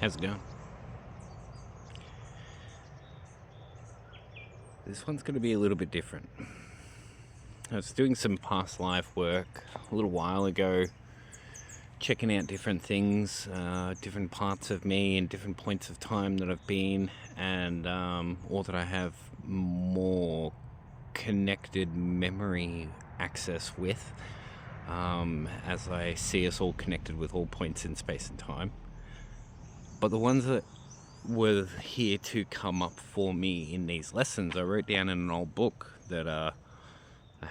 How's it going? This one's going to be a little bit different. I was doing some past life work a little while ago, checking out different things, different parts of me and different points of time that I've been, and or that I have more connected memory access with, as I see us all connected with all points in space and time. But the ones that were here to come up for me in these lessons, I wrote down in an old book that I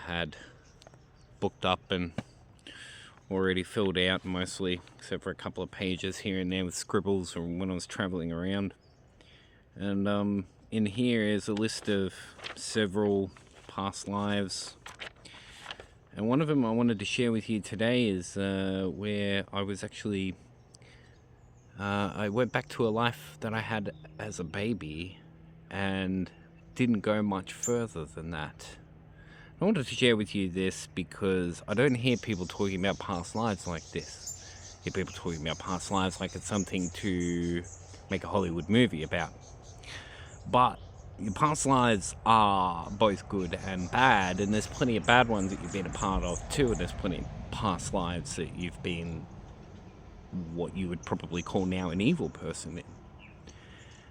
had booked up and already filled out mostly, except for a couple of pages here and there with scribbles from when I was traveling around. And in here is a list of several past lives. And one of them I wanted to share with you today is where I was actually I went back to a life that I had as a baby and didn't go much further than that. I wanted to share with you this because I don't hear people talking about past lives like this. I hear people talking about past lives like it's something to make a Hollywood movie about. But your past lives are both good and bad, and there's plenty of bad ones that you've been a part of too, and there's plenty of past lives that you've been what you would probably call now an evil person in.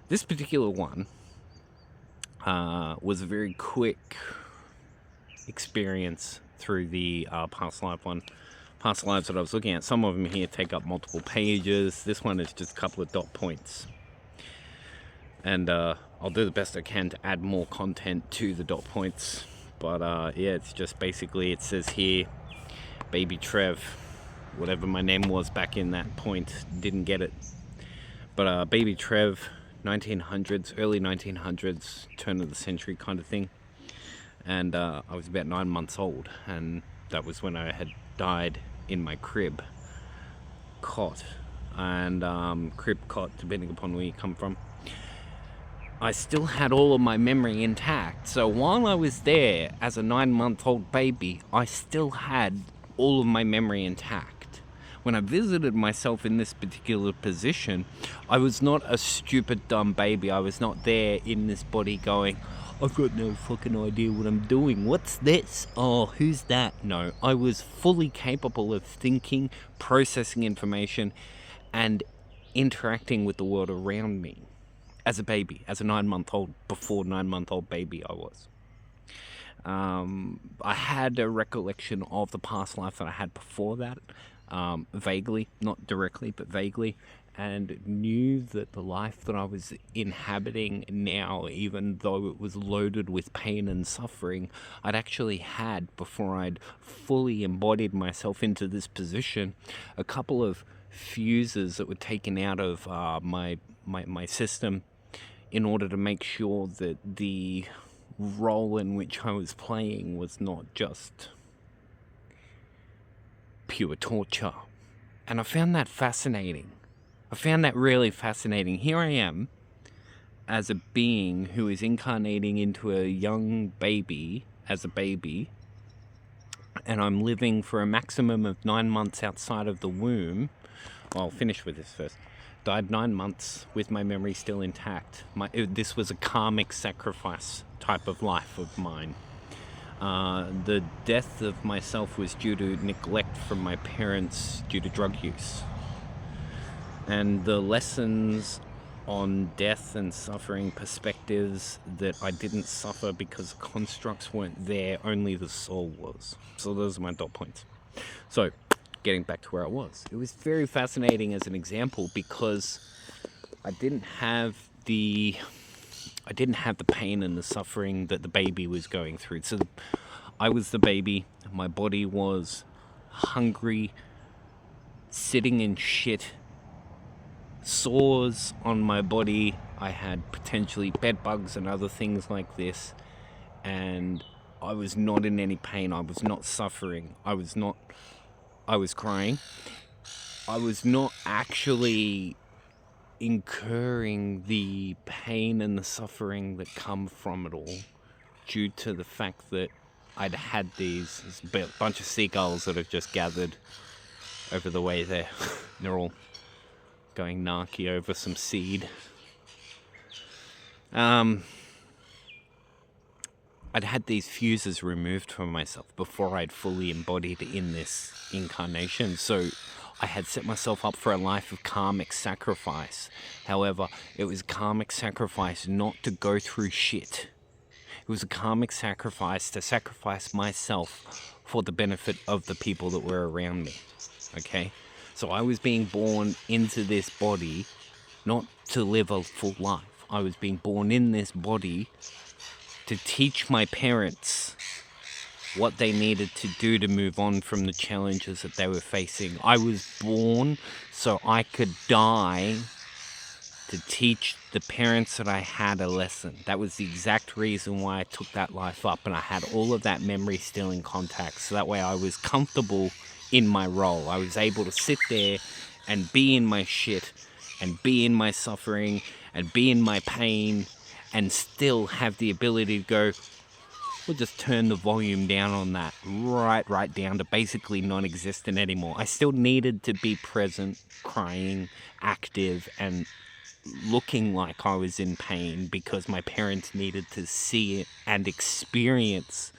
This particular one was a very quick experience through the past lives that I was looking at. Some of them here take up multiple pages. This one is just a couple of dot points, and I'll do the best I can to add more content to the dot points. But yeah, it's just basically, it says here, Baby Trev, whatever my name was back in that point, didn't get it. But Baby Trev, 1900s, early 1900s, turn of the century kind of thing. And I was about 9 months old, and that was when I had died in my crib cot. And crib cot, depending upon where you come from. I still had all of my memory intact. So while I was there as a 9-month-old baby, I still had all of my memory intact. When I visited myself in this particular position, I was not a stupid, dumb baby. I was not there in this body going, I've got no fucking idea what I'm doing. What's this? Oh, who's that? No, I was fully capable of thinking, processing information, and interacting with the world around me. As a baby, as a 9-month-old, before 9-month-old baby I was. I had a recollection of the past life that I had before that. Vaguely, not directly, but vaguely, and knew that the life that I was inhabiting now, even though it was loaded with pain and suffering, I'd actually had, before I'd fully embodied myself into this position, a couple of fuses that were taken out of my system in order to make sure that the role in which I was playing was not just pure torture. And I found that fascinating. I found that really fascinating. Here I am as a being who is incarnating into a young baby as a baby, and I'm living for a maximum of 9 months outside of the womb. Well, I'll finish with this first. Died 9 months with my memory still intact. This was a karmic sacrifice type of life of mine. The death of myself was due to neglect from my parents due to drug use. And the lessons on death and suffering perspectives that I didn't suffer because constructs weren't there, only the soul was. So those are my dot points. So, getting back to where I was. It was very fascinating as an example because I didn't have the pain and the suffering that the baby was going through. So I was the baby, my body was hungry, sitting in shit, sores on my body. I had potentially bed bugs and other things like this, and I was not in any pain. I was not suffering. I was crying. I was not actually incurring the pain and the suffering that come from it all, due to the fact that I'd had these bunch of seagulls that have just gathered over the way there. They're all going narky over some seed. I'd had these fuses removed from myself before I'd fully embodied in this incarnation, so I had set myself up for a life of karmic sacrifice. However, it was karmic sacrifice not to go through shit. It was a karmic sacrifice to sacrifice myself for the benefit of the people that were around me, okay? So I was being born into this body not to live a full life. I was being born in this body to teach my parents what they needed to do to move on from the challenges that they were facing. I was born so I could die to teach the parents that I had a lesson. That was the exact reason why I took that life up, and I had all of that memory still in contact, so that way I was comfortable in my role. I was able to sit there and be in my shit and be in my suffering and be in my pain and still have the ability to go, we'll just turn the volume down on that right down to basically non-existent anymore. I still needed to be present, crying, active, and looking like I was in pain because my parents needed to see it and experience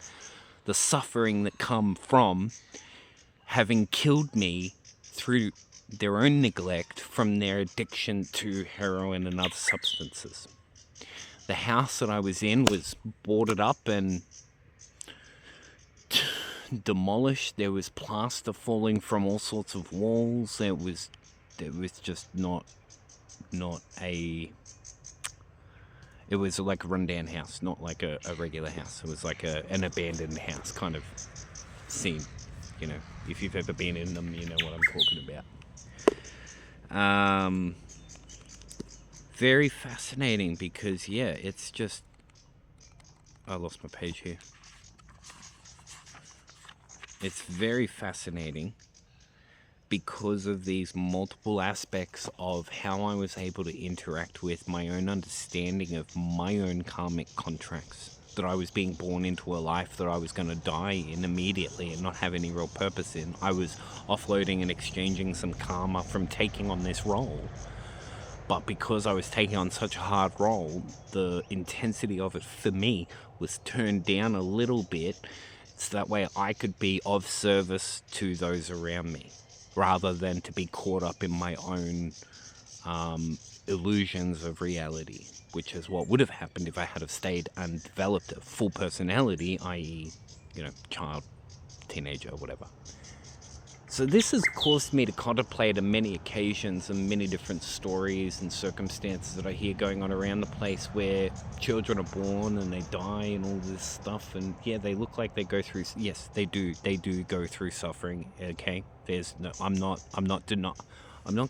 the suffering that come from having killed me through their own neglect from their addiction to heroin and other substances. The house that I was in was boarded up and demolished. There was plaster falling from all sorts of walls. It was just not a... It was like a rundown house, not like a regular house. It was like an abandoned house kind of scene. You know, if you've ever been in them, you know what I'm talking about. Very fascinating because, yeah, it's just... I lost my page here. It's very fascinating because of these multiple aspects of how I was able to interact with my own understanding of my own karmic contracts. That I was being born into a life that I was going to die in immediately and not have any real purpose in. I was offloading and exchanging some karma from taking on this role. But because I was taking on such a hard role, the intensity of it for me was turned down a little bit, so that way I could be of service to those around me, rather than to be caught up in my own illusions of reality, which is what would have happened if I had have stayed and developed a full personality, i.e., child, teenager, whatever. So this has caused me to contemplate on many occasions and many different stories and circumstances that I hear going on around the place where children are born and they die and all this stuff. And yeah, they look like they go through, yes, they do go through suffering. Okay. There's no, I'm not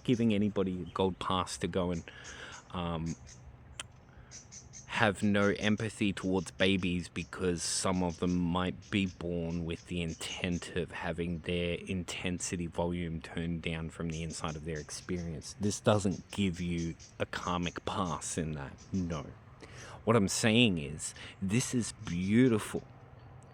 giving anybody a gold pass to go and, have no empathy towards babies because some of them might be born with the intent of having their intensity volume turned down from the inside of their experience. This doesn't give you a karmic pass in that, no. What I'm saying is, this is beautiful,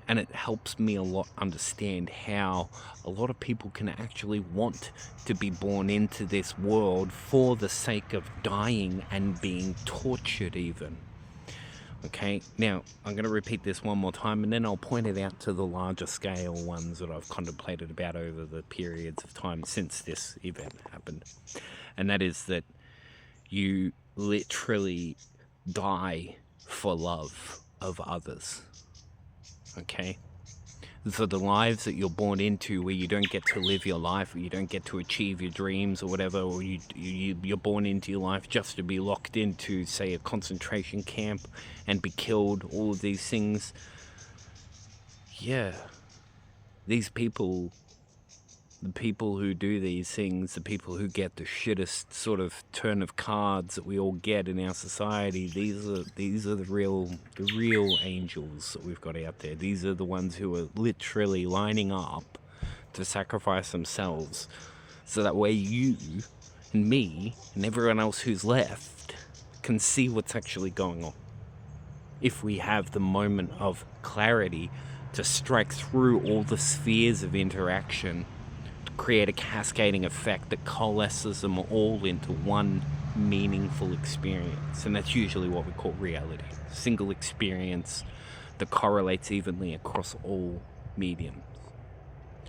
and it helps me a lot understand how a lot of people can actually want to be born into this world for the sake of dying and being tortured even. Okay, now I'm going to repeat this one more time and then I'll point it out to the larger scale ones that I've contemplated about over the periods of time since this event happened. And that is that you literally die for love of others. Okay? For the lives that you're born into where you don't get to live your life, or you don't get to achieve your dreams or whatever, or you're born into your life just to be locked into, say, a concentration camp and be killed, all of these things. Yeah. These people, the people who do these things, the people who get the shittest sort of turn of cards that we all get in our society, these are the real angels that we've got out there. These are the ones who are literally lining up to sacrifice themselves so that way you and me and everyone else who's left can see what's actually going on. If we have the moment of clarity to strike through all the spheres of interaction, create a cascading effect that coalesces them all into one meaningful experience. And that's usually what we call reality. Single experience that correlates evenly across all mediums.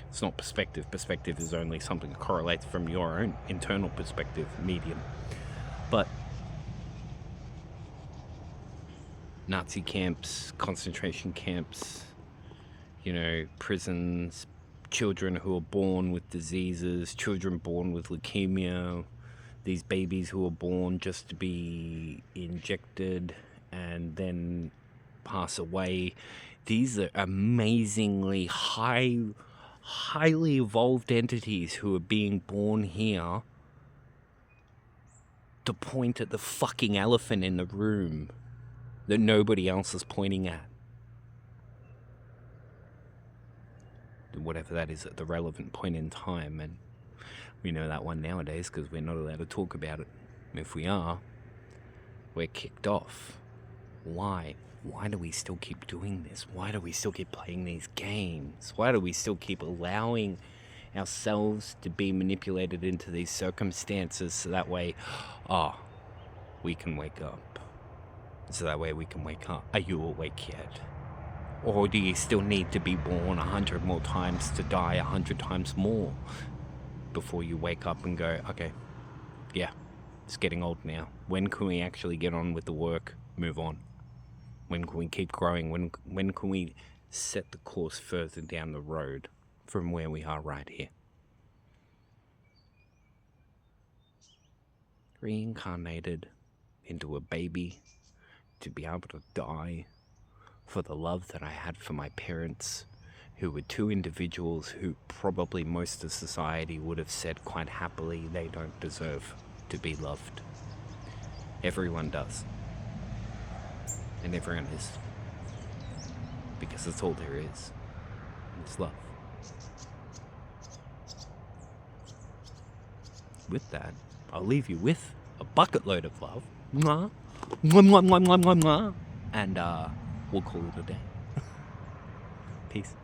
It's not perspective. Perspective is only something that correlates from your own internal perspective medium. But Nazi camps, concentration camps, prisons, children who are born with diseases, children born with leukemia, these babies who are born just to be injected and then pass away. These are amazingly highly evolved entities who are being born here to point at the fucking elephant in the room that nobody else is pointing at. Whatever that is at the relevant point in time. And we know that one nowadays because we're not allowed to talk about it. If we are, we're kicked off. Why? Why do we still keep doing this? Why do we still keep playing these games? Why do we still keep allowing ourselves to be manipulated into these circumstances so that way, we can wake up? So that way we can wake up. Are you awake yet? Or do you still need to be born 100 more times to die 100 times more before you wake up and go, okay, yeah, it's getting old now. When can we actually get on with the work, move on? When can we keep growing? When can we set the course further down the road from where we are right here? Reincarnated into a baby to be able to die for the love that I had for my parents, who were two individuals who probably most of society would have said quite happily they don't deserve to be loved. Everyone does. And everyone is. Because that's all there is. It's love. With that, I'll leave you with a bucket load of love. Mwah. Mwah, mwah, mwah, mwah, mwah, mwah. And we'll call it a day. Peace.